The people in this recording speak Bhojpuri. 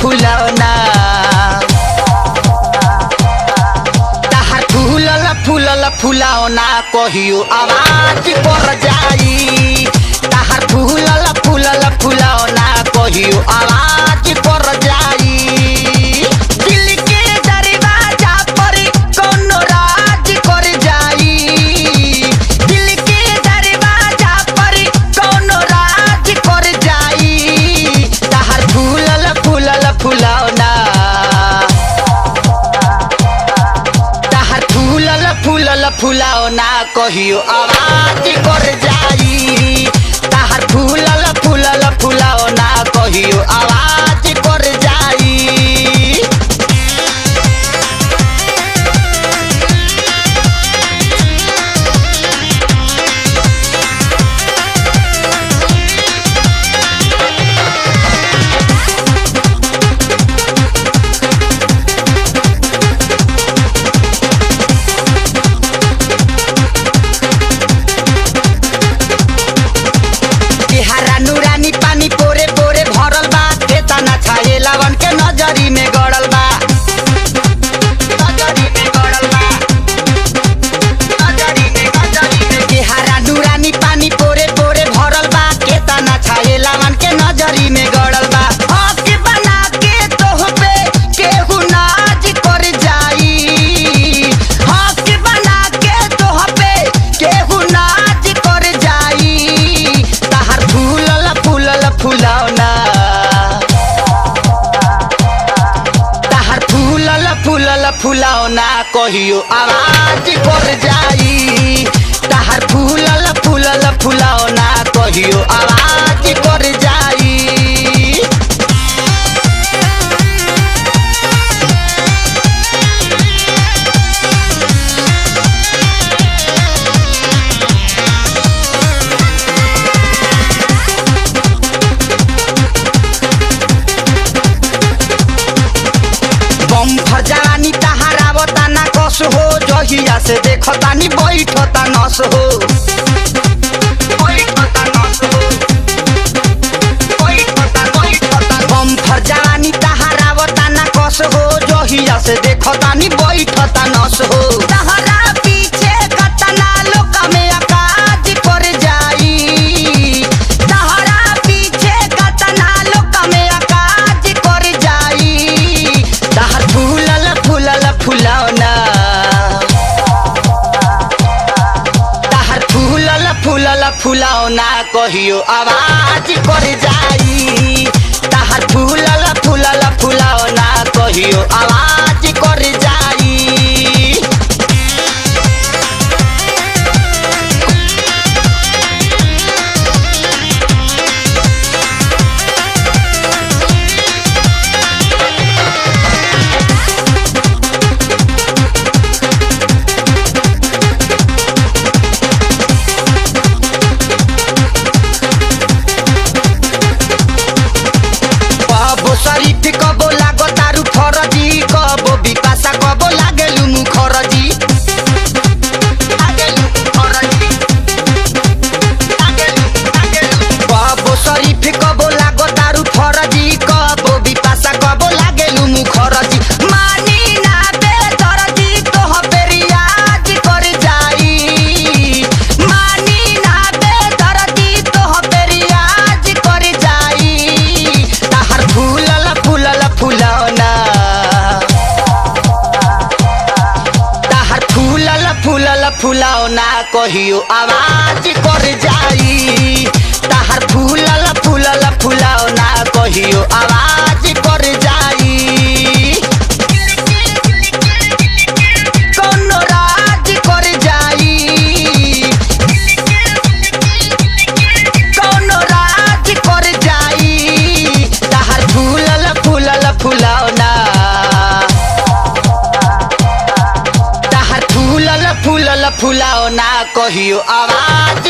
फुलौना तहार फूलल फुलौना कहियो आवाज कर जाई। तहार फूलल फुलौना कहियो आवाज कर जाई। दिल के दरवाजा पर कोनो राज कर जाई। दिल के दरवाजा पर कोनो राज कर जाई। तहार फूलल फुलौना तहार फूलल फुलौना कहियो आवाज कर जाई। तहार फूलल फुलौना कहियो आवाज कर जाई। नूरानी पानी पोरे पोरे भरल बा। खेतना छाए लावन के नजरी में गड़ल बा। नूरानी पानी पोरे पोरे भरल बा। खेतना छाए लावन के नजरी में गड़ल बा। हक बना के तोह पे केहू नाज कर जाई। हक बना के तोह पे केहू नाज कर जाई। तहार फूलल फुलौना तहार फूलल फुलौना कहियो आवाज कर जाई। तहार फूलल फुलौना कहियो आवाज कर जाई। बम्फर जवानी तहार आवता ना कस हो। जहिया से देखतानी बैठता नस हो। बम्फर जवानी तहार आवता ना कस हो। जहिया से देखतानी बैठता नस हो। तहरा पीछे कतना लोग में आकाज कर जाई। तहरा पीछे कतना लोग में आकाज कर जाई। तहार फूलल फुलौना तहार फूलल फुलौना कहियो आवाज कर जाई। तहार फूलल फुलौना कहियो आवाज कर जाई। कबो शरीफ कबो लागो तारू फरजी। कबो बिपाशा कबो लागेलु मुखरजी। कबो शरीफ कबो लागो तारू फरजी। कबो बिपाशा कबो लागेलु मुखरजी। मानी ना बेदर्दी तोह पे रियाज कर जाई। मानी ना बेदर्दी तोह पे रियाज कर जाई। तहार फूलल फुलौना तहार फूलल फुलौना कहियो आवाज कर जाई। तहार फूलल फुलौना कहियो आवाज कर जाई। कोनो राज कर जाई। कोनो राज कर जाई। तहार फूलल फुलौना तहार फूलल फुलौना कहियो आवाज